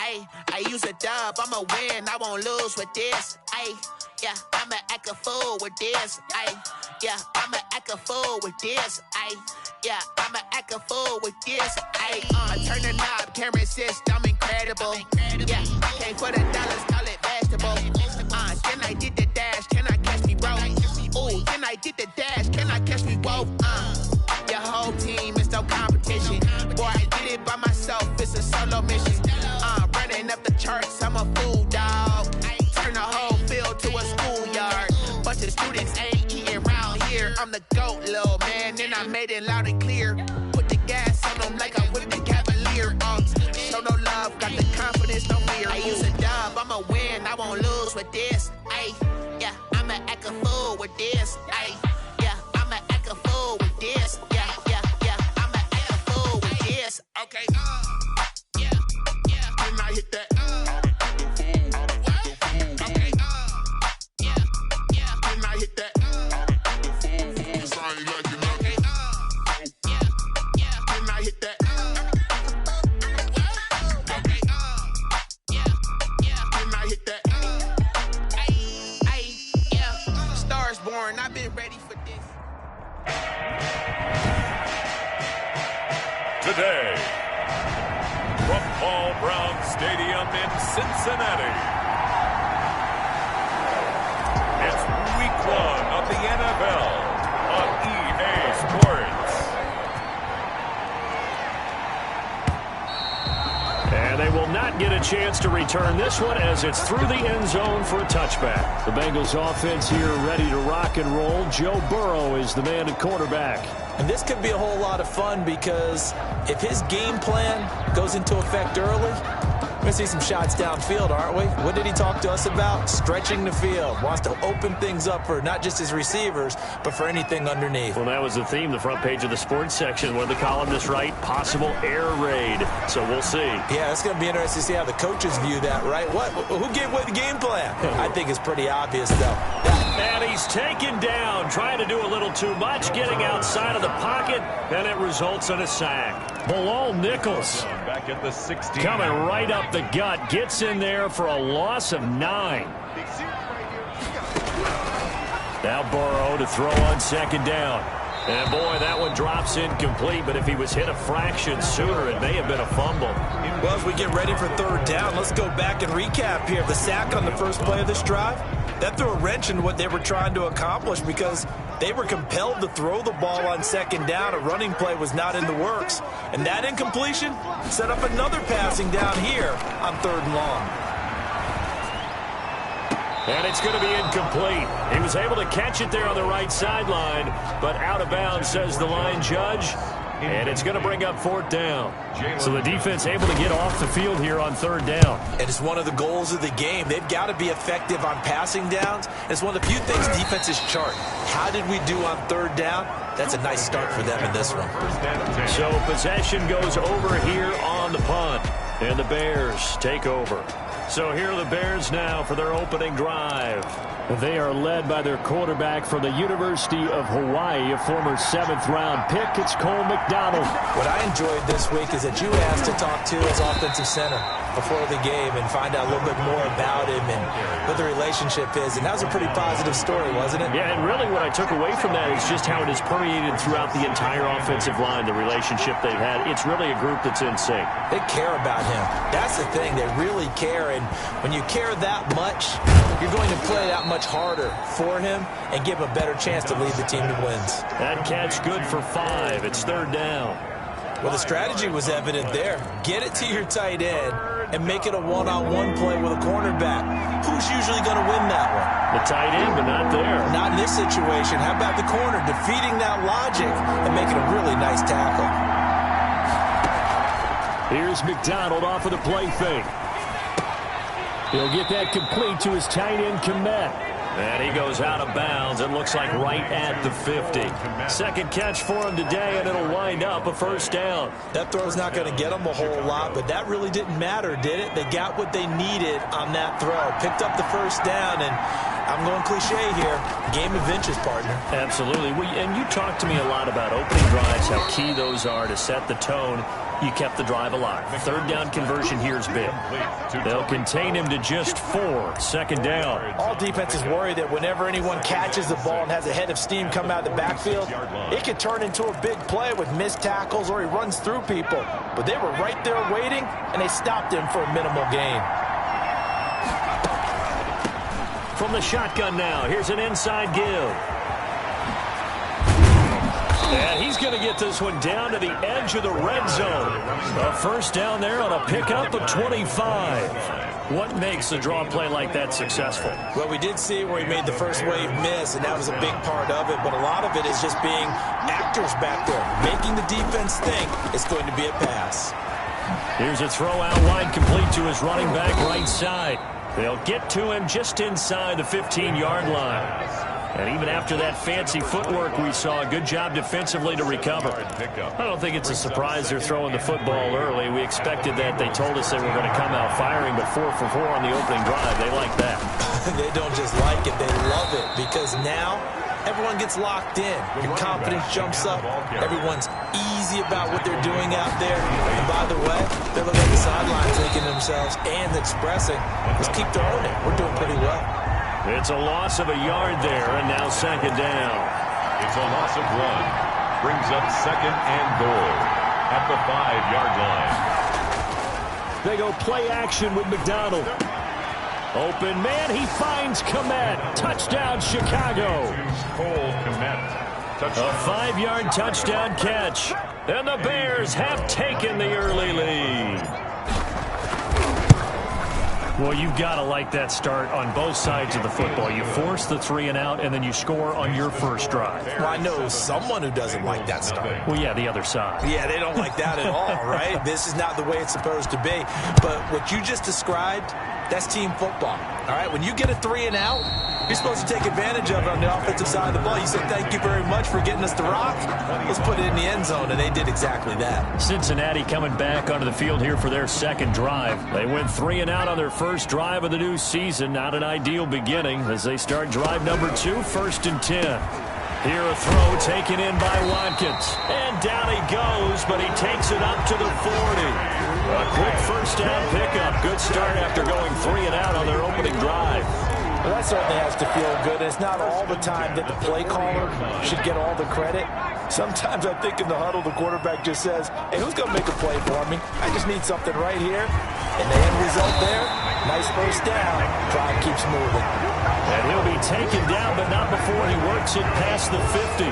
Ayy, I use a dub, I'ma win, I won't lose with this. Ayy, yeah, I'ma act a fool with this. Ayy, yeah, I'ma act a fool with this. Ayy, yeah, I'ma act a fool with this. Ayy, turn the knob, camera assist, I'm incredible. Yeah, came for the dollars, call it vegetable. Then I did the dash, can I catch me, bro? Ooh, then I did the dash, can I catch me, whoa? Your whole team is no competition. Boy, I did it by myself, it's a solo mission. Running up the charts, I'm a fool, dog. Turn the whole field to a schoolyard. Bunch of students ain't eating round here. I'm the GOAT, little man, and I made it loud and clear. Put the gas on them like I whipped the Cavalier. Show no love, got the confidence, no fear. I use a dub, I'ma win, I won't lose with this. Ayy, yeah, I'ma act a fool with this. Ayy, yeah, I'ma act a fool with this. Yeah, yeah, yeah, I'ma act a fool with this. Okay, yeah, yeah, when I hit that. Okay, yeah, yeah, when I hit that. Cause I ain't like it. Okay, yeah, yeah, when I hit that. Okay, yeah, yeah, when I hit that. Yeah, Stars born, I've been ready for this. Today, from Paul Brown Stadium in Cincinnati, it's Week 1 of the NFL on EA Sports. And they will not get a chance to return this one as it's through the end zone for a touchback. The Bengals offense here ready to rock and roll. Joe Burrow is the man at quarterback. And this could be a whole lot of fun because if his game plan goes into effect early, we're going to see some shots downfield, aren't we? What did he talk to us about? Stretching the field. Wants to open things up for not just his receivers, but for anything underneath. Well, that was the theme, the front page of the sports section. One of the columnists write, possible air raid. So we'll see. Yeah, it's going to be interesting to see how the coaches view that, right? Who gave away the game plan? I think it's pretty obvious, though. And he's taken down, trying to do a little too much, getting outside of the pocket, and it results in a sack. Bilal Nichols Back at the 16. coming right up the gut, gets in there for a loss of 9. Now Burrow to throw on second down. And boy, that one drops incomplete, but if he was hit a fraction sooner, it may have been a fumble. Well, as we get ready for third down, let's go back and recap here. The sack on the first play of this drive, that threw a wrench into what they were trying to accomplish because they were compelled to throw the ball on second down. A running play was not in the works. And that incompletion set up another passing down here on third and long. And it's going to be incomplete. He was able to catch it there on the right sideline, but out of bounds, says the line judge. And it's going to bring up fourth down. So the defense able to get off the field here on third down. And it's one of the goals of the game. They've got to be effective on passing downs. It's one of the few things defenses chart. How did we do on third down? That's a nice start for them in this one. So possession goes over here on the punt. And the Bears take over. So here are the Bears now for their opening drive. They are led by their quarterback from the University of Hawaii, a former 7th-round pick. It's Cole McDonald. What I enjoyed this week is that you asked to talk to his offensive center before the game and find out a little bit more about him and what the relationship is. And that was a pretty positive story, wasn't it? Yeah, and really what I took away from that is just how it has permeated throughout the entire offensive line, the relationship they've had. It's really a group that's in sync. They care about him. That's the thing. They really care. And when you care that much, you're going to play that much harder for him and give him a better chance to lead the team to wins. That catch good for 5. It's third down. Well, the strategy was evident there. Get it to your tight end and make it a one-on-one play with a cornerback. Who's usually going to win that one? The tight end, but not there. Not in this situation. How about the corner defeating that logic and making a really nice tackle? Here's McDonald off of the play fake. He'll get that complete to his tight end, Kmet. And he goes out of bounds. It looks like right at the 50. Second catch for him today, and it'll wind up a first down. That throw's not going to get them a whole lot, but that really didn't matter, did it? They got what they needed on that throw. Picked up the first down, and I'm going cliche here. Game of inches, partner. Absolutely. And you talked to me a lot about opening drives, how key those are to set the tone. You kept the drive alive. Third down conversion here is big. They'll contain him to just 4. Second down. All defenses worry that whenever anyone catches the ball and has a head of steam come out of the backfield, it could turn into a big play with missed tackles or he runs through people. But they were right there waiting, and they stopped him for a minimal gain. From the shotgun now, here's an inside give. And he's going to get this one down to the edge of the red zone. A first down there on a pickup of 25. What makes a draw play like that successful? Well, we did see where he made the first wave miss, and that was a big part of it. But a lot of it is just being actors back there, making the defense think it's going to be a pass. Here's a throw out wide, complete to his running back right side. They'll get to him just inside the 15-yard line. And even after that fancy footwork we saw, a good job defensively to recover. I don't think it's a surprise they're throwing the football early. We expected that. They told us they were going to come out firing, but 4 for 4 on the opening drive. They like that. They don't just like it, they love it, because now everyone gets locked in. Your confidence jumps up. Everyone's easy about what they're doing out there. And by the way, they're looking at the sideline thinking to themselves and expressing, let's keep throwing it. We're doing pretty well. It's a loss of a yard there, and now second down. It's a loss of 1. Brings up second and goal at the 5-yard line. They go play action with McDonald. Open man, he finds Komet. Touchdown, Chicago. A 5-yard touchdown catch. And the Bears have taken the early lead. Well, you've got to like that start on both sides of the football. You force the 3 and out, and then you score on your first drive. Well, I know someone who doesn't like that start. Well, yeah, the other side. Yeah, they don't like that at all, right? This is not the way it's supposed to be. But what you just described, that's team football, all right? When you get a 3 and out, you're supposed to take advantage of it on the offensive side of the ball. You say, thank you very much for getting us the rock. Let's put it in the end zone, and they did exactly that. Cincinnati coming back onto the field here for their second drive. They went 3 and out on their first drive of the new season. Not an ideal beginning as they start drive number 2, 1st and 10. Here a throw taken in by Watkins. And down he goes, but he takes it up to the 40. A quick first down pickup. Good start after going 3 and out on their opening drive. Well, that certainly has to feel good. It's not all the time that the play caller should get all the credit. Sometimes I think in the huddle, the quarterback just says, hey, who's going to make a play for me? I just need something right here. And the end result there, nice first down. Drive keeps moving. And he'll be taken down, but not before he works it past the 50.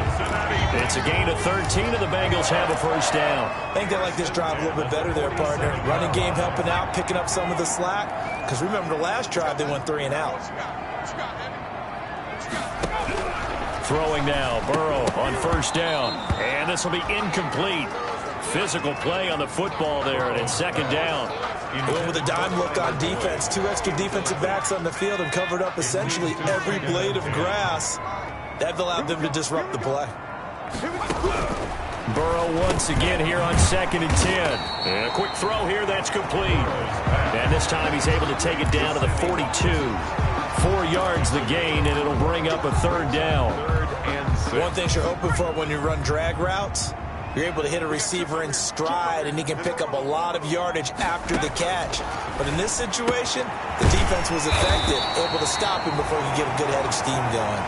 It's a gain of 13, and the Bengals have a first down. I think they like this drive a little bit better there, partner. Running game helping out, picking up some of the slack. Because remember, the last drive, they went 3 and out. Throwing now, Burrow on first down. And this will be incomplete. Physical play on the football there, and it's second down. Going with a dime look on defense. 2 extra defensive backs on the field and covered up essentially every blade of grass. That allowed them to disrupt the play. Burrow once again here on 2nd and 10. And a quick throw here, that's complete. And this time he's able to take it down to the 42. 4 yards the gain, and it'll bring up a third down. One thing you're hoping for when you run drag routes, you're able to hit a receiver in stride, and he can pick up a lot of yardage after the catch. But in this situation, the defense was effective, able to stop him before he could get a good head of steam going.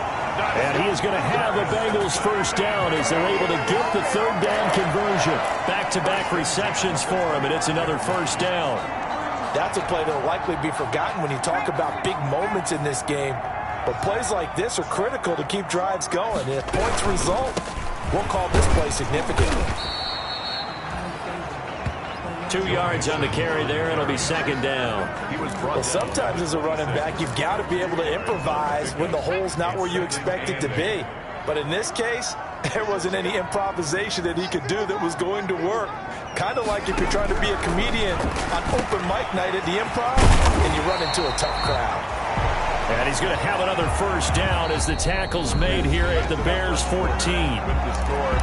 And he is going to have the Bengals first down as they're able to get the third down conversion. Back-to-back receptions for him, and it's another first down. That's a play that will likely be forgotten when you talk about big moments in this game. But plays like this are critical to keep drives going. And if points result, we'll call this play significant. 2 yards on the carry there. It'll be second down. Well, sometimes as a running back, you've got to be able to improvise when the hole's not where you expect it to be. But in this case, there wasn't any improvisation that he could do that was going to work. Kind of like if you're trying to be a comedian on open mic night at the Improv and you run into a tough crowd. And he's going to have another first down as the tackle's made here at the Bears 14.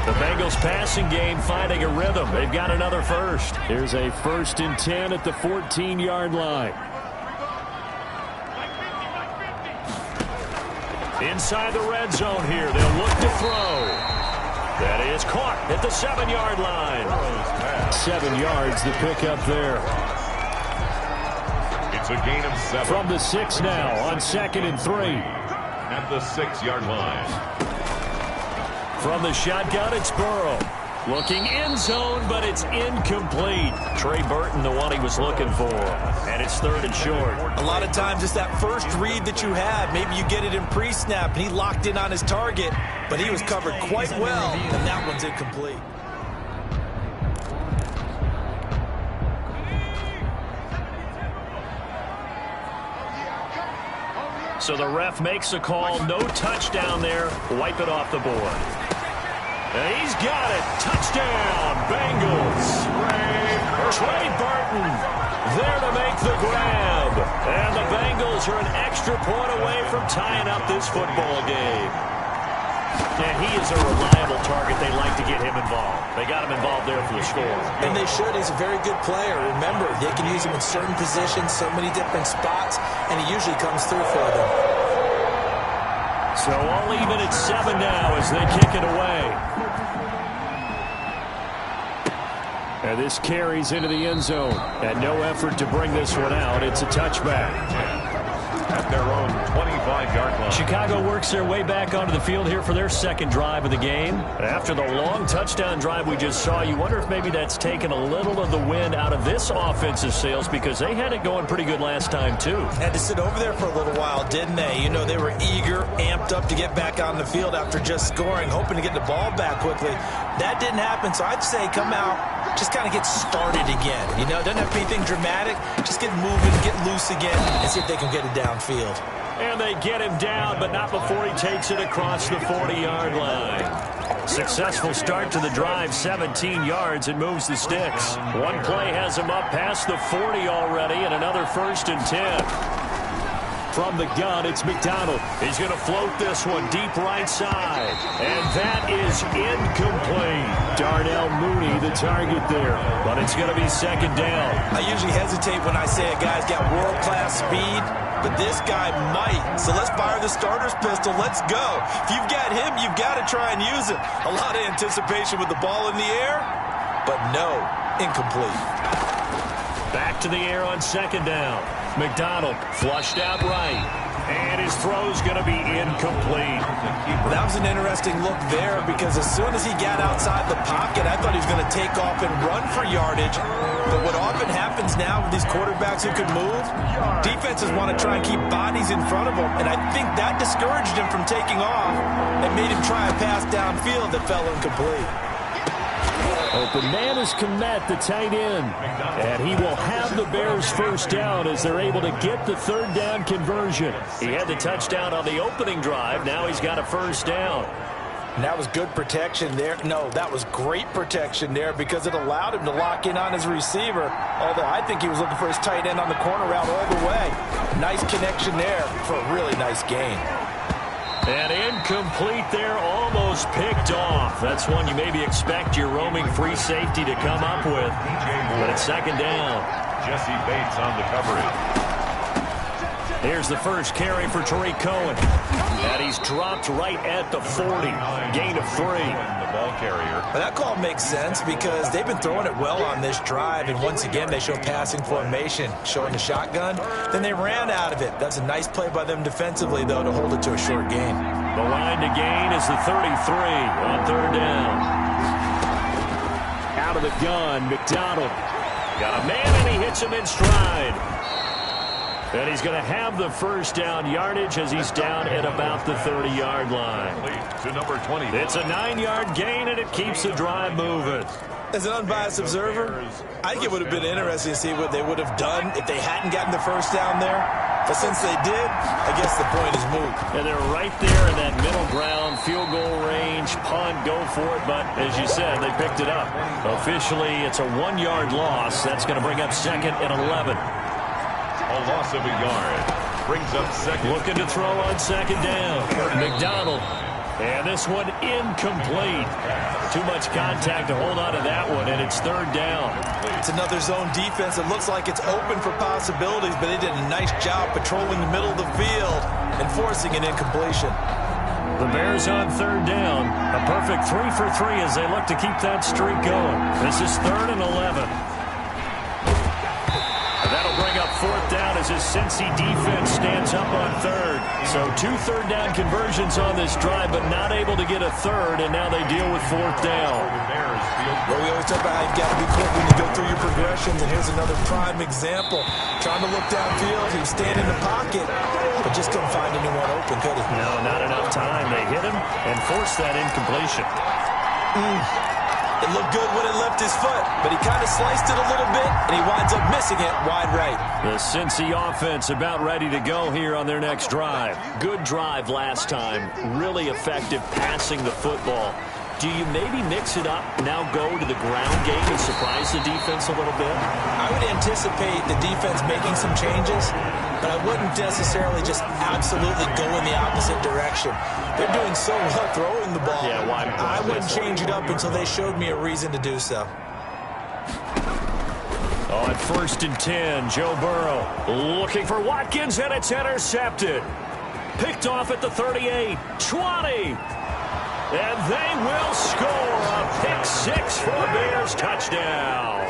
The Bengals passing game finding a rhythm. They've got another first. Here's a 1st and 10 at the 14-yard line. Inside the red zone here. They'll look to throw. That is caught at the 7-yard line. 7 yards to pick up there. It's a gain of 7. From the 6 now on 2nd and 3. At the 6-yard line. From the shotgun, it's Burrow. Looking end zone, but it's incomplete. Trey Burton, the one he was looking for. And it's 3rd and short. A lot of times it's that first read that you have. Maybe you get it in pre-snap, and he locked in on his target, but he was covered quite well, and that one's incomplete. So the ref makes a call. No touchdown there. Wipe it off the board. And he's got it. Touchdown, Bengals. Trey Burton there to make the grab. And the Bengals are an extra point away from tying up this football game. And he is a reliable target. They like to get him involved. They got him involved there for the score. And they should. He's a very good player. Remember, they can use him in certain positions, so many different spots, and he usually comes through for them. So all even at 7 now as they kick it away. And this carries into the end zone. And no effort to bring this one out. It's a touchback. At their own 25-yard line. Chicago works their way back onto the field here for their second drive of the game. After the long touchdown drive we just saw, you wonder if maybe that's taken a little of the wind out of this offensive sails because they had it going pretty good last time, too. Had to sit over there for a little while, didn't they? You know, they were eager, amped up to get back on the field after just scoring, hoping to get the ball back quickly. That didn't happen, so I'd say come out, just kind of get started again. You know, doesn't have to be anything dramatic. Just get moving, get loose again, and see if they can get it downfield. And they get him down, but not before he takes it across the 40-yard line. Successful start to the drive, 17 yards, and moves the sticks. One play has him up past the 40 already, and another 1st and 10. From the gun, it's McDonald. He's going to float this one deep right side. And that is incomplete. Darnell Mooney, the target there. But it's going to be 2nd down. I usually hesitate when I say a guy's got world-class speed, but this guy might. So let's fire the starter's pistol. Let's go. If you've got him, you've got to try and use it. A lot of anticipation with the ball in the air, but no, incomplete. Back to the air on 2nd down. McDonald flushed out right. And his throw's going to be incomplete. That was an interesting look there because as soon as he got outside the pocket, I thought he was going to take off and run for yardage. But what often happens now with these quarterbacks who can move, defenses want to try and keep bodies in front of them. And I think that discouraged him from taking off and made him try a pass downfield that fell incomplete. Open man is Kmet, the tight end. And he will have the Bears 1st down as they're able to get the 3rd down conversion. He had the touchdown on the opening drive. Now he's got a 1st down. And that was good protection there. No, that was great protection there because it allowed him to lock in on his receiver. Although I think he was looking for his tight end on the corner route all the way. Nice connection there for a really nice gain. And incomplete there, almost picked off. That's one you maybe expect your roaming free safety to come up with. But it's 2nd down. Jesse Bates on the coverage. Here's the first carry for Tariq Cohen. And he's dropped right at the 40. Gain of 3. The ball carrier. But that call makes sense because they've been throwing it well on this drive. And once again, they show passing formation, showing the shotgun. Then they ran out of it. That's a nice play by them defensively, though, to hold it to a short gain. The line to gain is the 33 on 3rd down. Out of the gun, McDonald. Got a man, and he hits him in stride. And he's going to have the 1st down yardage as he's down at about the 30-yard line. To number 20. It's a 9-yard gain, and it keeps the drive moving. As an unbiased observer, I think it would have been interesting to see what they would have done if they hadn't gotten the 1st down there. But since they did, I guess the point is moot. And they're right there in that middle ground, field goal range, punt, go for it. But as you said, they picked it up. Officially, it's a 1-yard loss. That's going to bring up 2nd and 11. A loss of a yard. Brings up 2nd. Looking to throw on 2nd down. McDonald. And this one incomplete. Too much contact to hold on to that one, and it's 3rd down. It's another zone defense. It looks like it's open for possibilities, but they did a nice job patrolling the middle of the field and forcing an incompletion. The Bears on third down. A perfect 3 for 3 as they look to keep that streak going. This is 3rd and 11. And that'll bring up 4th down as his Cincy defense stands up on 3rd. So 2 third-down conversions on this drive, but not able to get a 3rd, and now they deal with 4th down. Well, we always talk about how you've got to be quick when you go through your progressions, and here's another prime example. Trying to look downfield, he was standing in the pocket, but just couldn't find anyone open, could he? No, not enough time. They hit him and forced that incompletion. It looked good when it left his foot, but he kind of sliced it a little bit, and he winds up missing it wide right. The Cincy offense about ready to go here on their next drive. Good drive last time. Really effective passing the football. Do you maybe mix it up, now go to the ground game and surprise the defense a little bit? I would anticipate the defense making some changes, but I wouldn't necessarily just absolutely go in the opposite direction. They're doing so well throwing the ball. Yeah, why? I wouldn't change it up until they showed me a reason to do so. On 1st and 10, Joe Burrow looking for Watkins, and it's intercepted. Picked off at the 38, 20. And they will score a pick 6 for a Bears touchdown.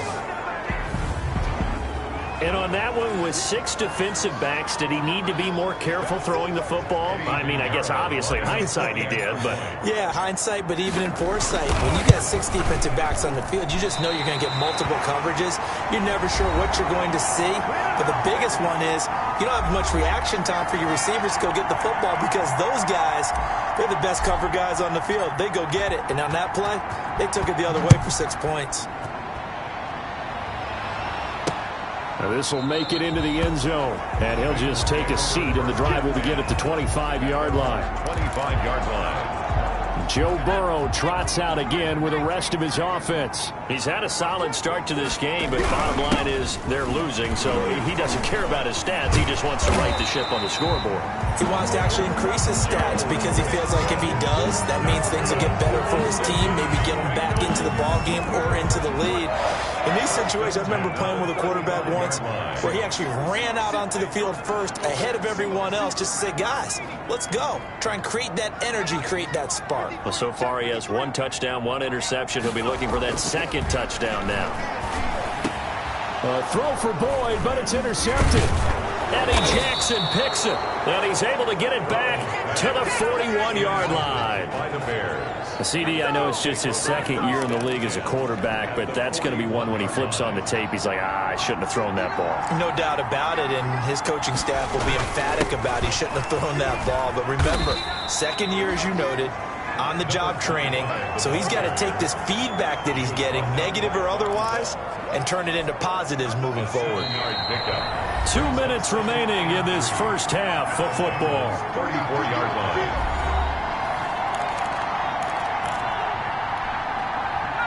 And on that one, with 6 defensive backs, did he need to be more careful throwing the football? I mean, I guess obviously in hindsight he did, but... Yeah, hindsight, but even in foresight, when you got 6 defensive backs on the field, you just know you're going to get multiple coverages. You're never sure what you're going to see. But the biggest one is you don't have much reaction time for your receivers to go get the football because those guys, they're the best cover guys on the field. They go get it. And on that play, they took it the other way for 6 points. Now this will make it into the end zone, and he'll just take a seat, and the drive will begin at the 25-yard line. 25-yard line. Joe Burrow trots out again with the rest of his offense. He's had a solid start to this game, but bottom line is they're losing, so he doesn't care about his stats. He just wants to right the ship on the scoreboard. He wants to actually increase his stats because he feels like if he does, that means things will get better for his team, maybe get him back into the ball game or into the lead. In these situations, I remember playing with a quarterback once where he actually ran out onto the field first ahead of everyone else just to say, guys, let's go. Try and create that energy, create that spark. Well, so far he has 1 touchdown, 1 interception. He'll be looking for that 2nd touchdown now. Throw for Boyd, but it's intercepted. Eddie Jackson picks it, and he's able to get it back to the 41-yard line. By the Bears. CD, I know it's just his 2nd year in the league as a quarterback, but that's going to be one when he flips on the tape, he's like, I shouldn't have thrown that ball. No doubt about it, and his coaching staff will be emphatic about he shouldn't have thrown that ball. But remember, 2nd year, as you noted, on-the-job training, so he's got to take this feedback that he's getting, negative or otherwise, and turn it into positives moving forward. 2 minutes remaining in this first half of football. 34-yard line.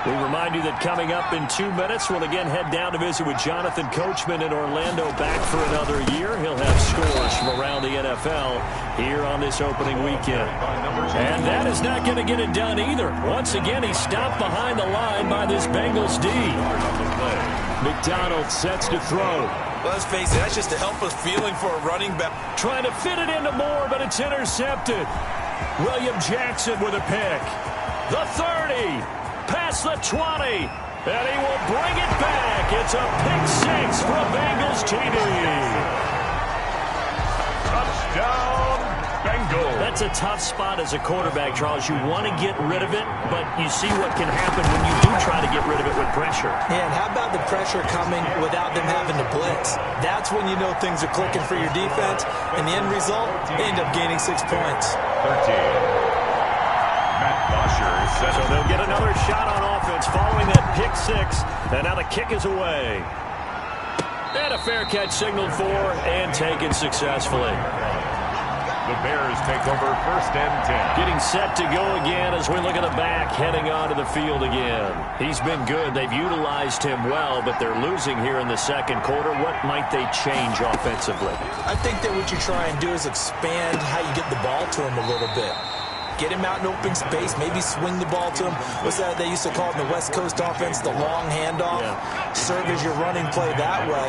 We remind you that coming up in 2 minutes, we'll again head down to visit with Jonathan Coachman in Orlando, back for another year. He'll have scores from around the NFL here on this opening weekend. And that is not going to get it done either. Once again, he's stopped behind the line by this Bengals D. McDonald sets to throw. Let's face it, that's just a helpless feeling for a running back. Trying to fit it into Moore, but it's intercepted. William Jackson with a pick. The 30. Past the 20, and he will bring it back. It's a pick 6 for a Bengals TD. Touchdown, Bengals. That's a tough spot as a quarterback, Charles. You want to get rid of it, but you see what can happen when you do try to get rid of it with pressure. Yeah, and how about the pressure coming without them having to blitz? That's when you know things are clicking for your defense, and the end result, they end up gaining 6 points. 13. So they'll get another shot on offense following that pick 6, and now the kick is away. And a fair catch signaled for and taken successfully. The Bears take over 1st and 10. Getting set to go again as we look at the back, heading onto the field again. He's been good. They've utilized him well, but they're losing here in the 2nd quarter. What might they change offensively? I think that what you try and do is expand how you get the ball to him a little bit. get him out in open space, maybe swing the ball to him. What's that they used to call it in the West Coast offense, the long handoff? Yeah. Serve as your running play that way,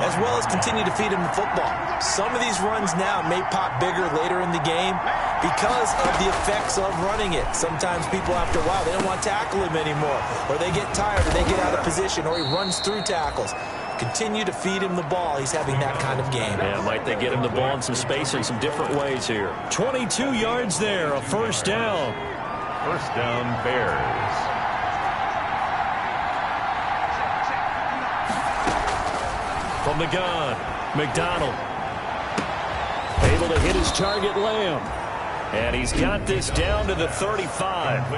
as well as continue to feed him the football. Some of these runs now may pop bigger later in the game because of the effects of running it. Sometimes people, after a while, they don't want to tackle him anymore, or they get tired, or they get out of position, or he runs through tackles. Continue to feed him the ball. He's having that kind of game. Yeah, might they get him the ball in some space in some different ways here. 22 yards there, a first down. First down, Bears. From the gun, McDonald. Able to hit his target, Lamb. And he's got this down to the 35.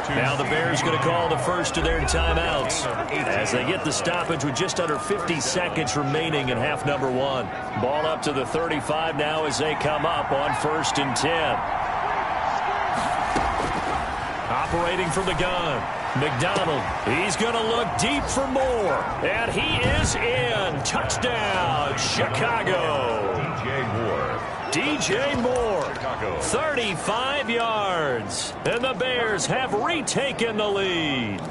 Now the Bears going to call the first of their timeouts as they get the stoppage with just under 50 seconds remaining in half number one. Ball up to the 35 now as they come up on 1st and 10. Operating from the gun, McDonald. He's going to look deep for more. And he is in. Touchdown, Chicago. DJ Moore, 35 yards, and the Bears have retaken the lead.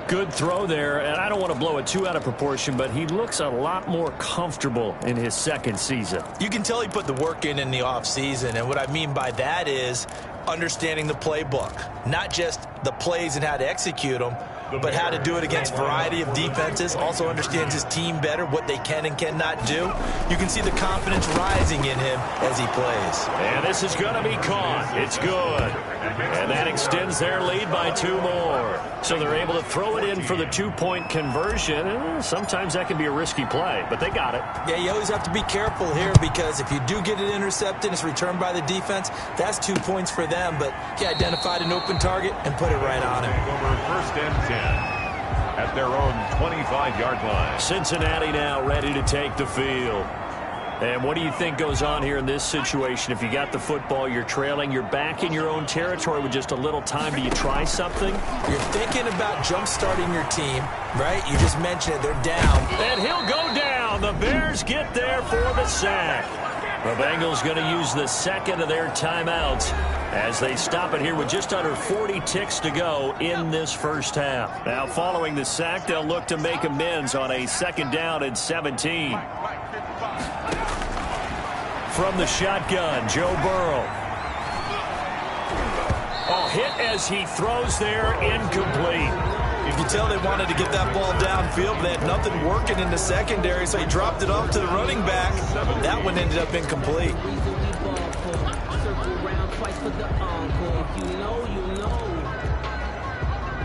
Good throw there, and I don't want to blow it too out of proportion, but he looks a lot more comfortable in his second season. You can tell he put the work in the offseason, and what I mean by that is understanding the playbook, not just the plays and how to execute them, but how to do it against a variety of defenses. Also understands his team better, what they can and cannot do. You can see the confidence rising in him as he plays. And this is going to be caught. It's good. And that extends their lead by 2 more. So they're able to throw it in for the 2-point conversion. Sometimes that can be a risky play, but they got it. Yeah, you always have to be careful here because if you do get it intercepted, it's returned by the defense, that's 2 points for them. But he identified an open target and put it right on him. Over 1st and 10 at their own 25-yard line. Cincinnati now ready to take the field. And what do you think goes on here in this situation? If you got the football, you're trailing, you're back in your own territory with just a little time. Do you try something? You're thinking about jump-starting your team, right? You just mentioned it. They're down. And he'll go down. The Bears get there for the sack. The Bengals going to use the second of their timeouts as they stop it here with just under 40 ticks to go in this first half. Now, following the sack, they'll look to make amends on a 2nd down and 17. From the shotgun, Joe Burrow. Oh, hit as he throws there, incomplete. You can tell they wanted to get that ball downfield, but they had nothing working in the secondary, so he dropped it off to the running back. That one ended up incomplete.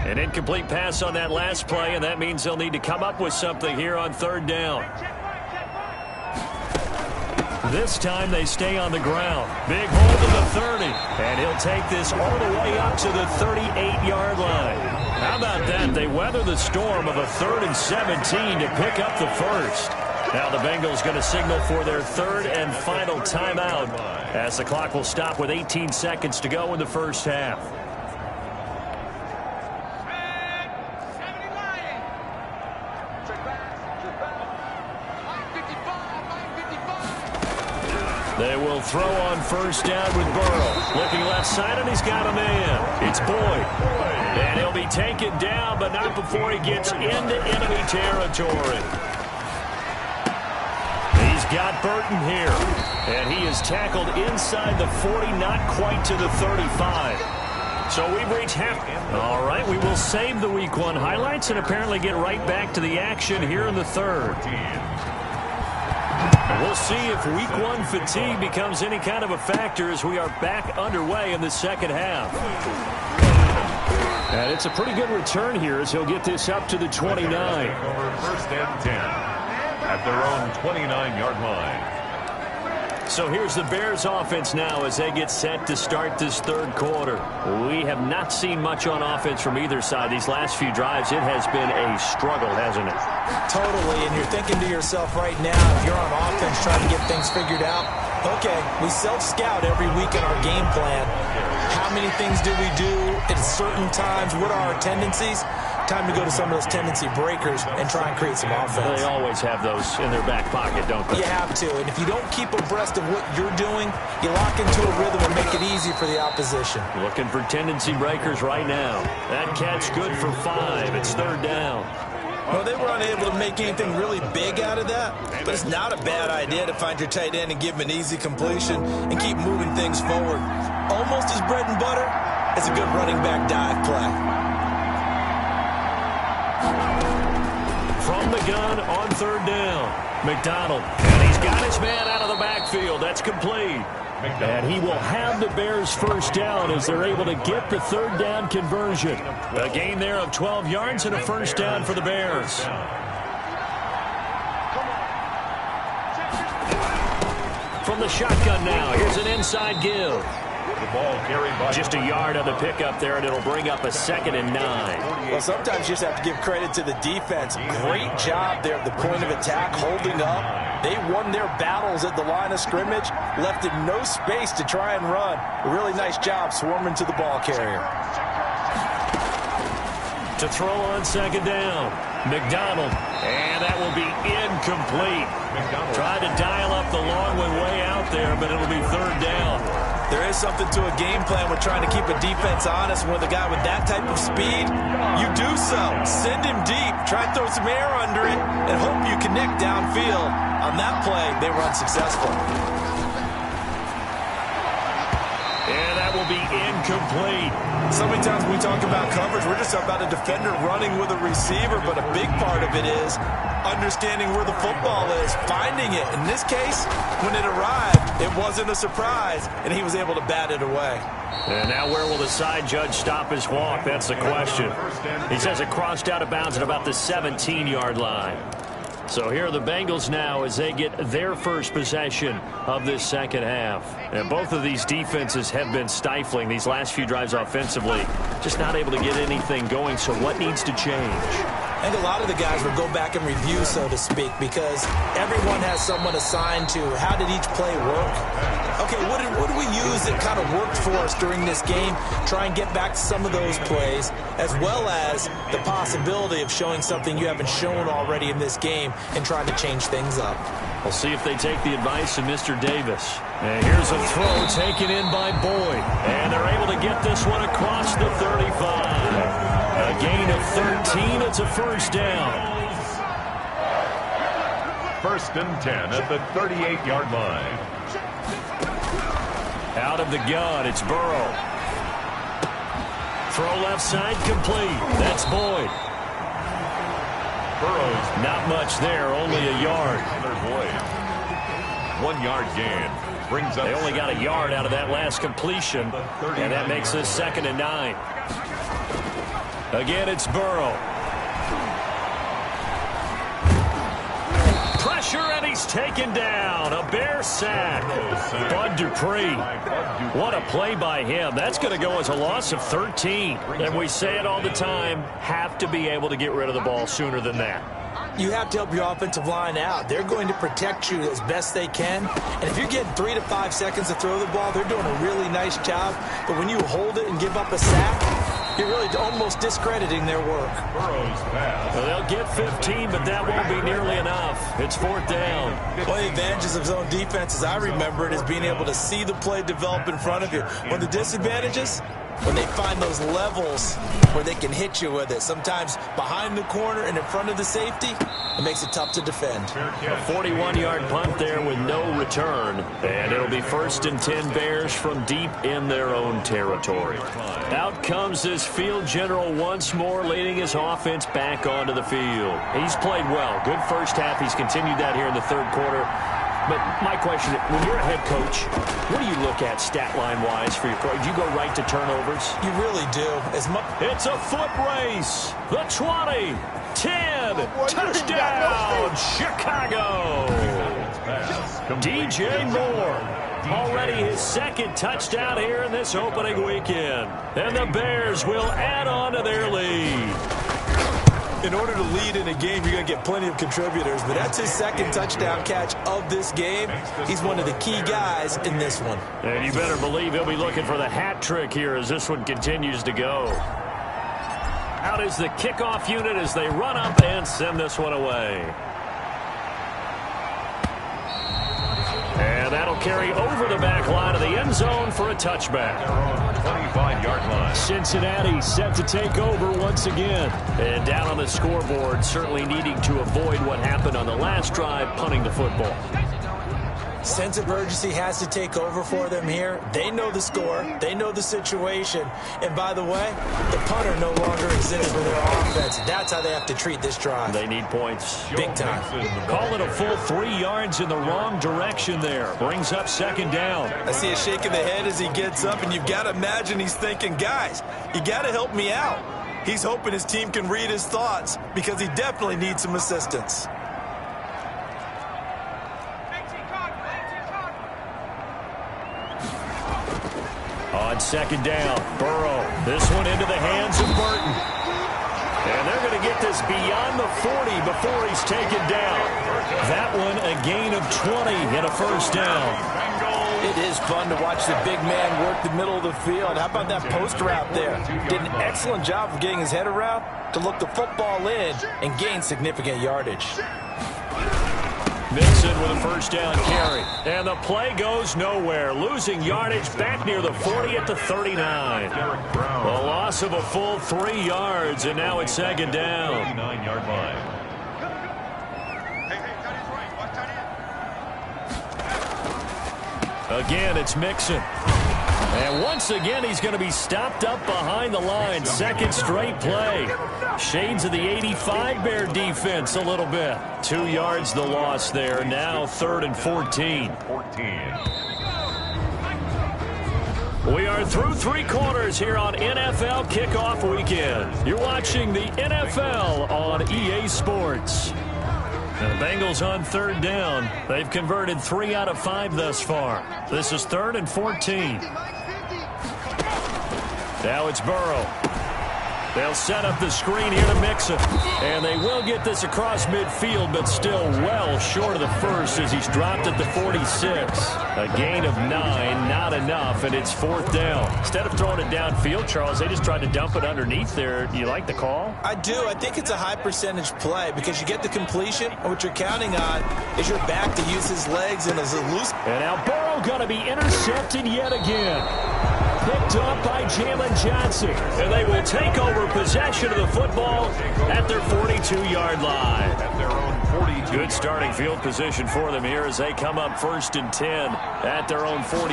An incomplete pass on that last play, and that means they'll need to come up with something here on 3rd down. This time they stay on the ground. Big hole to the 30. And he'll take this all the way up to the 38-yard line. How about that? They weather the storm of a 3rd and 17 to pick up the first. Now the Bengals going to signal for their 3rd and final timeout as the clock will stop with 18 seconds to go in the first half. They will throw on 1st down with Burrow. Looking left side, and he's got a man. It's Boyd. And he'll be taken down, but not before he gets into enemy territory. He's got Burton here. And he is tackled inside the 40, not quite to the 35. So we've reached half. All right, we will save the Week 1 highlights and apparently get right back to the action here in the 3rd. We'll see if Week 1 fatigue becomes any kind of a factor as we are back underway in the second half. And it's a pretty good return here as he'll get this up to the 29. Over 1st and 10 at their own 29-yard line. So here's the Bears offense now as they get set to start this 3rd quarter. We have not seen much on offense from either side. These last few drives, it has been a struggle, hasn't it? Totally, and you're thinking to yourself right now, if you're on offense trying to get things figured out, okay, we self-scout every week in our game plan. How many things do we do at certain times? What are our tendencies? time to go to some of those tendency breakers and try and create some offense. They always have those in their back pocket, don't they? You have to, and if you don't keep abreast of what you're doing, you lock into a rhythm and make it easy for the opposition. Looking for tendency breakers right now. That catch good for 5. It's third down. Well, they were unable to make anything really big out of that, but it's not a bad idea to find your tight end and give him an easy completion and keep moving things forward. Almost as bread and butter as a good running back dive play. From the gun on third down, McDonald. And he's got his man out of the backfield. That's complete. And he will have the Bears first down as they're able to get the third down conversion. A gain there of 12 yards and a first down for the Bears. From the shotgun now, here's an inside give. The ball carried by just a yard on the pickup there, and it'll bring up a 2nd and 9. Well, sometimes you just have to give credit to the defense. Great job there at the point of attack, holding up. They won their battles at the line of scrimmage, left him no space to try and run. A really nice job swarming to the ball carrier. To throw on 2nd down, McDonald, and that will be incomplete. Tried to dial up the long one way out there, but it'll be third down. There is something to a game plan with trying to keep a defense honest. With a guy with that type of speed, you do so. Send him deep, try and throw some air under it, and hope you connect downfield. On that play, they were unsuccessful. And that will be incomplete. So many times when we talk about coverage, we're just talking about a defender running with a receiver, but a big part of it is understanding where the football is, finding it. In this case, when it arrived, it wasn't a surprise, and he was able to bat it away. And now where will the side judge stop his walk? That's the question. He says it crossed out of bounds at about the 17-yard line. So here are the Bengals now as they get their first possession of this second half. And both of these defenses have been stifling these last few drives offensively. Just not able to get anything going. So what needs to change? I think a lot of the guys will go back and review, so to speak, because everyone has someone assigned to how did each play work. Okay, what did we use that kind of worked for us during this game? Try and get back to some of those plays, as well as the possibility of showing something you haven't shown already in this game and trying to change things up. We'll see if they take the advice of Mr. Davis. And here's a throw taken in by Boyd. And they're able to get this one across the 35. A gain of 13. It's a first down. 1st and 10 at the 38-yard line. Out of the gun, it's Burrow. Throw left side complete. That's Boyd. Burrow's not much there, only a yard. 1 yard gain. Brings up. They only got a yard out of that last completion, and that makes this 2nd and 9. Again, it's Burrow. Pressure, and he's taken down. A Bear sack. Bud Dupree. What a play by him. That's going to go as a loss of 13. And we say it all the time, have to be able to get rid of the ball sooner than that. You have to help your offensive line out. They're going to protect you as best they can. And if you're getting 3 to 5 seconds to throw the ball, they're doing a really nice job. But when you hold it and give up a sack, you're really almost discrediting their work. Well, they'll get 15, but that won't be nearly enough. It's 4th down. One of the advantages of zone defense, as I remember it, is being able to see the play develop in front of you. One of the disadvantages, when they find those levels where they can hit you with it, sometimes behind the corner and in front of the safety, it makes it tough to defend. A 41-yard punt there with no return, and it'll be 1st and 10 Bears from deep in their own territory. Out comes this field general once more, leading his offense back onto the field. He's played well. Good first half. He's continued that here in the 3rd quarter. But my question, when you're a head coach, what do you look at stat line-wise for your pro? Do you go right to turnovers? You really do. It's a foot race. The 20, 10, touchdown, Chicago. DJ Moore. Already his 2nd touchdown here in this opening weekend. And the Bears will add on to their lead. In order to lead in a game, you're going to get plenty of contributors, but that's his 2nd touchdown catch of this game. He's one of the key guys in this one. And you better believe he'll be looking for the hat trick here as this one continues to go. Out is the kickoff unit as they run up and send this one away. And that'll carry over the back line of the end zone for a touchback. 25-yard line. Cincinnati set to take over once again. And down on the scoreboard, certainly needing to avoid what happened on the last drive, punting the football. Sense of urgency has to take over for them here. They know the score. They know the situation. And by the way, the punter no longer exists for their offense. That's how they have to treat this drive. They need points. Big time. Call it a full 3 yards in the wrong direction there. Brings up second down. I see a shake of the head as he gets up, and you've got to imagine he's thinking, guys, you got to help me out. He's hoping his team can read his thoughts because he definitely needs some assistance. On second down, Burrow. This one into the hands of Burton. And they're going to get this beyond the 40 before he's taken down. That one a gain of 20 and a first down. It is fun to watch the big man work the middle of the field. How about that post route there? Did an excellent job of getting his head around to look the football in and gain significant yardage. Mixon with a first down carry. And the play goes nowhere. Losing yardage back near the 40 at the 39. A loss of a full 3 yards, and now it's second down. 39-yard line. Again, it's Mixon. And once again, he's going to be stopped up behind the line. Second straight play. Shades of the 85 Bear defense a little bit. 2 yards the loss there. Now 3rd and 14. We are through 3 quarters here on NFL Kickoff Weekend. You're watching the NFL on EA Sports. And the Bengals on 3rd down. They've converted 3 out of 5 thus far. This is 3rd and 14. Now it's Burrow. They'll set up the screen here to Mixon. And they will get this across midfield, but still well short of the first as he's dropped at the 46. A gain of 9, not enough, and it's 4th down. Instead of throwing it downfield, Charles, they just tried to dump it underneath there. Do you like the call? I do. I think it's a high percentage play because you get the completion, and what you're counting on is your back to use his legs and his loose. And now Burrow going to be intercepted yet again. Picked up by Jalen Johnson. And they will take over possession of the football at their 42-yard line. At their own 42. Good starting field position for them here as they come up 1st and 10 at their own 42.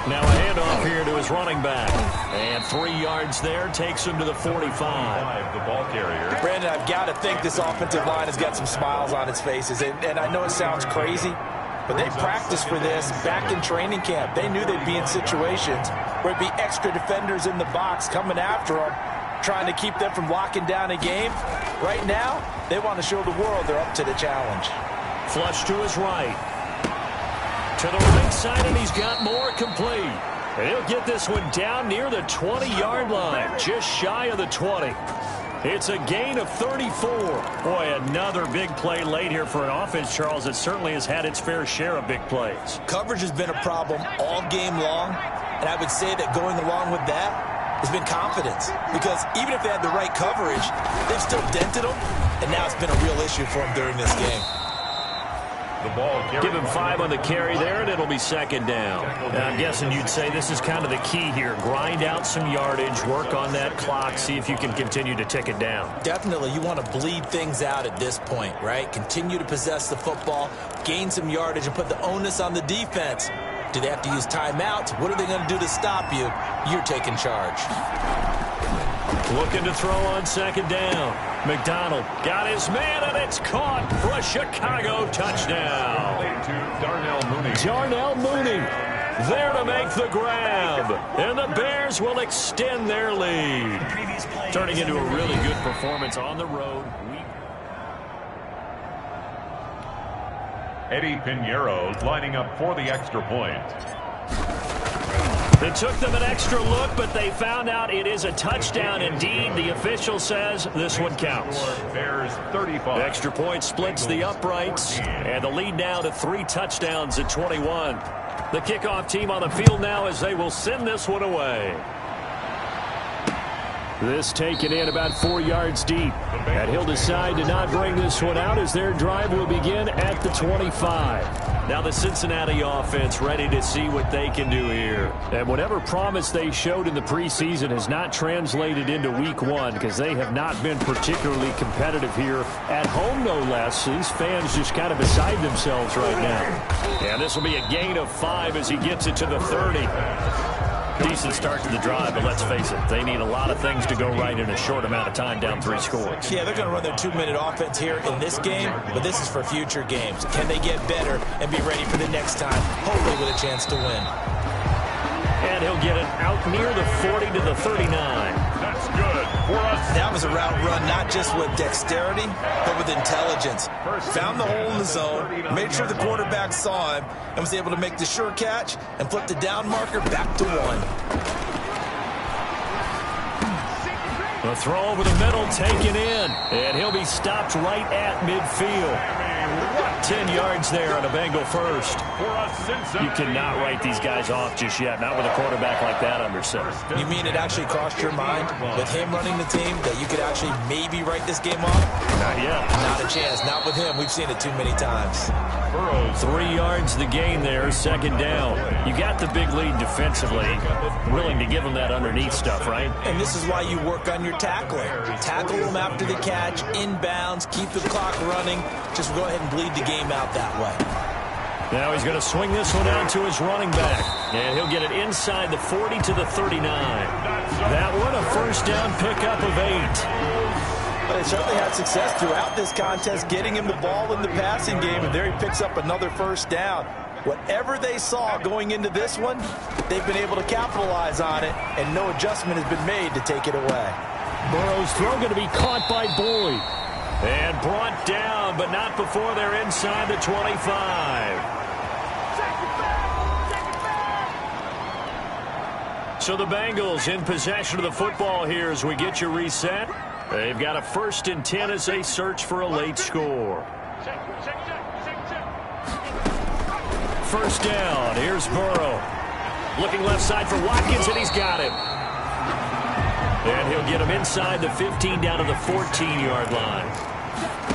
Now a handoff here to his running back. And 3 yards there takes him to the 45. The ball carrier. Brandon, I've got to think this offensive line has got some smiles on its faces. And I know it sounds crazy, but they practiced for this back in training camp. They knew they'd be in situations where it'd be extra defenders in the box coming after them, trying to keep them from locking down a game. Right now, they want to show the world they're up to the challenge. Flush to his right. To the right side, and he's got more complete. And he'll get this one down near the 20-yard line, just shy of the 20. It's a gain of 34. Boy, another big play late here for an offense, Charles, that certainly has had its fair share of big plays. Coverage has been a problem all game long, and I would say that going along with that has been confidence. Because even if they had the right coverage, they've still dented them, and now it's been a real issue for them during this game. The ball Give him 5 on the carry there, and it'll be second down. And I'm guessing you'd say this is kind of the key here. Grind out some yardage, work on that clock, see if you can continue to tick it down. Definitely, you want to bleed things out at this point, right? Continue to possess the football, gain some yardage, and put the onus on the defense. Do they have to use timeouts? What are they going to do to stop you? You're taking charge. Looking to throw on second down. McDonald got his man, and it's caught for a Chicago touchdown. Darnell Mooney there to make the grab. And the Bears will extend their lead. Turning into a really good performance on the road. Eddie Pinheiro lining up for the extra point. It took them an extra look, but they found out it is a touchdown indeed. The official says this one counts. Bears 35. Extra point splits the uprights, and the lead now to 3 touchdowns at 21. The kickoff team on the field now as they will send this one away. This taken in about 4 yards deep. And he'll decide to not bring this one out as their drive will begin at the 25. Now the Cincinnati offense ready to see what they can do here. And whatever promise they showed in the preseason has not translated into week one because they have not been particularly competitive here at home, no less. These fans just kind of beside themselves right now. And this will be a gain of 5 as he gets it to the 30. Decent start to the drive, but let's face it, they need a lot of things to go right in a short amount of time, down 3 scores. Yeah, they're going to run their 2-minute offense here in this game, but this is for future games. Can they get better and be ready for the next time, hopefully with a chance to win? And he'll get it out near the 40 to the 39. That's good for us. That was a route run not just with dexterity, but with intelligence. Found the hole in the zone, made sure the quarterback saw him, and was able to make the sure catch and flip the down marker back to 1. The throw over the middle taken in, and he'll be stopped right at midfield. 10 yards there on a Bengal first. You cannot write these guys off just yet, not with a quarterback like that under center. You mean it actually crossed your mind with him running the team that you could actually maybe write this game off? Not yet. Not a chance. Not with him. We've seen it too many times. 3 yards the gain there, second down. You got the big lead defensively. Willing to give them that underneath stuff, right? And this is why you work on your tackling. Tackle them after the catch, inbounds, keep the clock running. Just go ahead and bleed the game out that way. Now he's going to swing this one out to his running back. And he'll get it inside the 40 to the 39. That one a first down pickup of 8. But they certainly had success throughout this contest, getting him the ball in the passing game, and there he picks up another first down. Whatever they saw going into this one, they've been able to capitalize on it, and no adjustment has been made to take it away. Burrow's throw going to be caught by Boyd. And brought down, but not before they're inside the 25. So the Bengals in possession of the football here as we get you reset. They've got a 1st and 10 as they search for a late score. First down. Here's Burrow. Looking left side for Watkins, and he's got him. And he'll get him inside the 15 down to the 14-yard line.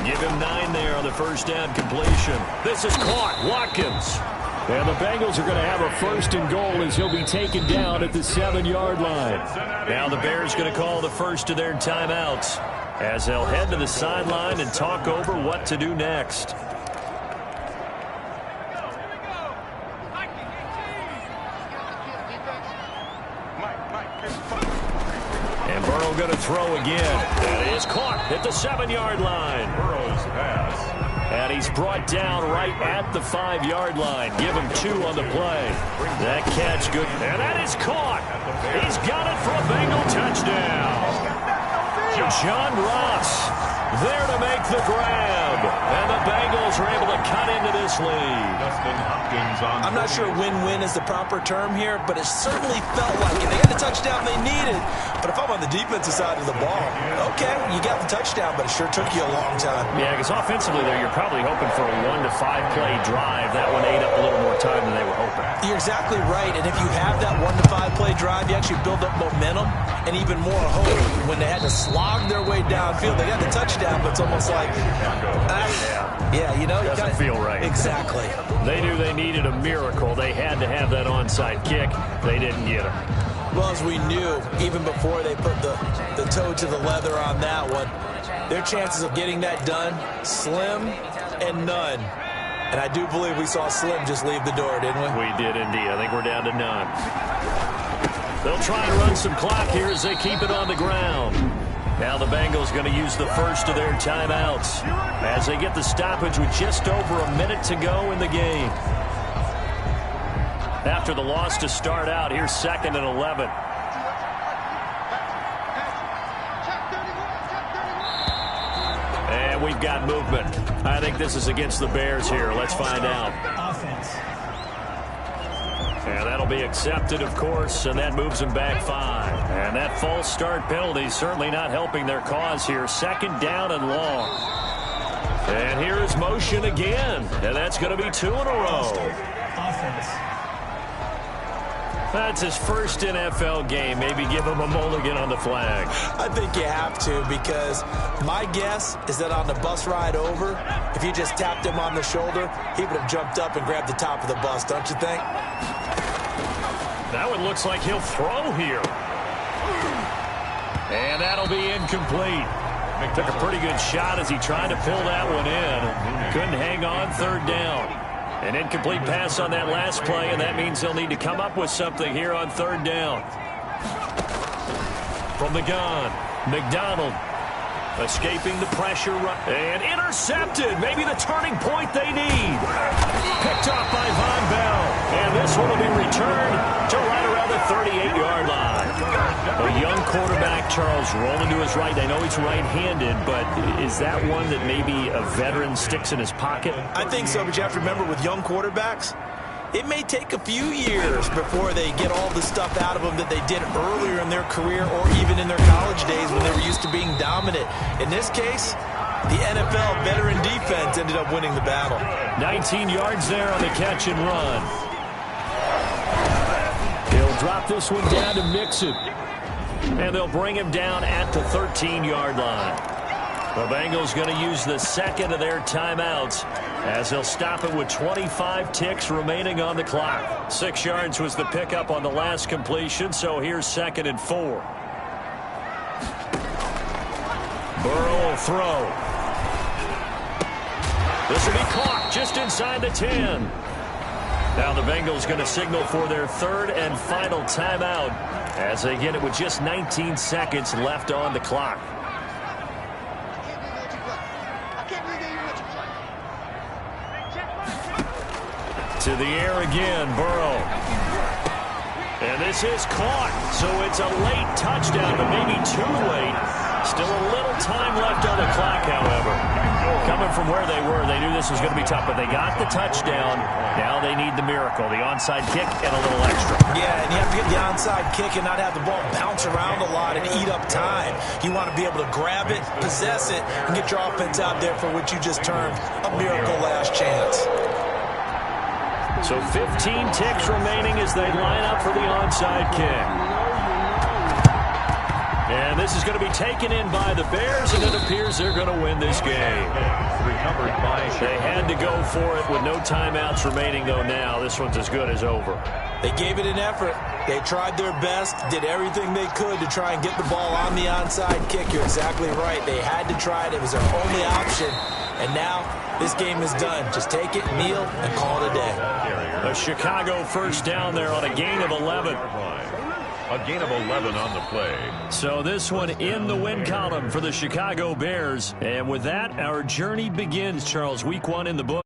Give him 9 there on the first down completion. This is caught. Watkins. And the Bengals are going to have a 1st and goal as he'll be taken down at the 7-yard line. Now the Bears going to call the first of their timeouts as they'll head to the sideline and talk over what to do next. And Burrow going to throw again. That is caught at the 7-yard line. Burrow's pass. And he's brought down right at the 5-yard line. Give him 2 on the play. That catch good. And that is caught. He's got it for a Bengal touchdown. John Ross there to make the grab. And the Bengals are able to cut into this lead. I'm not sure win-win is the proper term here, but it certainly felt like it. They got the touchdown they needed. But if I'm on the defensive side of the ball, okay, you got the touchdown, but it sure took you a long time. Yeah, because offensively there, you're probably hoping for a 1 to 5 play drive. That one ate up a little more time than they were hoping. You're exactly right, and if you have that 1 to 5 play drive, you actually build up momentum and even more hope. When they had to slog their way downfield, they got the touchdown, but it's almost like, you know. Doesn't feel right. Exactly. They knew they needed a miracle. They had to have that onside kick. They didn't get it. Well, as we knew, even before they put the toe to the leather on that one, their chances of getting that done, slim and none. And I do believe we saw Slim just leave the door, didn't we? We did indeed. I think we're down to none. They'll try and run some clock here as they keep it on the ground. Now the Bengals going to use the first of their timeouts as they get the stoppage with just over a minute to go in the game. After the loss to start out, here's 2nd and 11. And we've got movement. I think this is against the Bears here. Let's find out. And that'll be accepted, of course, and that moves them back 5. And that false start penalty certainly not helping their cause here. 2nd down and long. And here is motion again. And that's going to be 2 in a row. That's his first NFL game. Maybe give him a mulligan on the flag. I think you have to, because my guess is that on the bus ride over, if you just tapped him on the shoulder, he would have jumped up and grabbed the top of the bus, don't you think? That one looks like he'll throw here. And that'll be incomplete. Took a pretty good shot as he tried to pull that one in. Couldn't hang on, third down. An incomplete pass on that last play, and that means they'll need to come up with something here on third down. From the gun, McDonald escaping the pressure and intercepted. Maybe the turning point they need. Picked off by Von Bell, and this one will be returned to right around the 38-yard line. A young quarterback, Charles, rolling to his right. I know he's right-handed, but is that one that maybe a veteran sticks in his pocket? I think so, but you have to remember with young quarterbacks, it may take a few years before they get all the stuff out of them that they did earlier in their career or even in their college days when they were used to being dominant. In this case, the NFL veteran defense ended up winning the battle. 19 yards there on the catch and run. He'll drop this one down to Mixon. And they'll bring him down at the 13-yard line. The Bengals going to use the second of their timeouts as they'll stop it with 25 ticks remaining on the clock. 6 yards was the pickup on the last completion, so here's 2nd and 4. Burrow will throw. This will be caught just inside the 10. Now the Bengals going to signal for their third and final timeout as they get it with just 19 seconds left on the clock. To the air again, Burrow. And this is caught, so it's a late touchdown, but maybe too late. Still a little time left on the clock, however. Coming from where they were, they knew this was going to be tough, but they got the touchdown. Now they need the miracle, the onside kick and a little extra. Yeah, and you have to get the onside kick and not have the ball bounce around a lot and eat up time. You want to be able to grab it, possess it, and get your offense out there for what you just termed a miracle last chance. So 15 ticks remaining as they line up for the onside kick. And this is going to be taken in by the Bears, and it appears they're going to win this game. They had to go for it with no timeouts remaining, though, now. This one's as good as over. They gave it an effort. They tried their best, did everything they could to try and get the ball on the onside kick. You're exactly right. They had to try it. It was their only option. And now this game is done. Just take it, kneel, and call it a day. A Chicago first down there on a gain of 11. A gain of 11 on the play. So this one in the win column for the Chicago Bears. And with that, our journey begins, Charles. Week 1 in the book.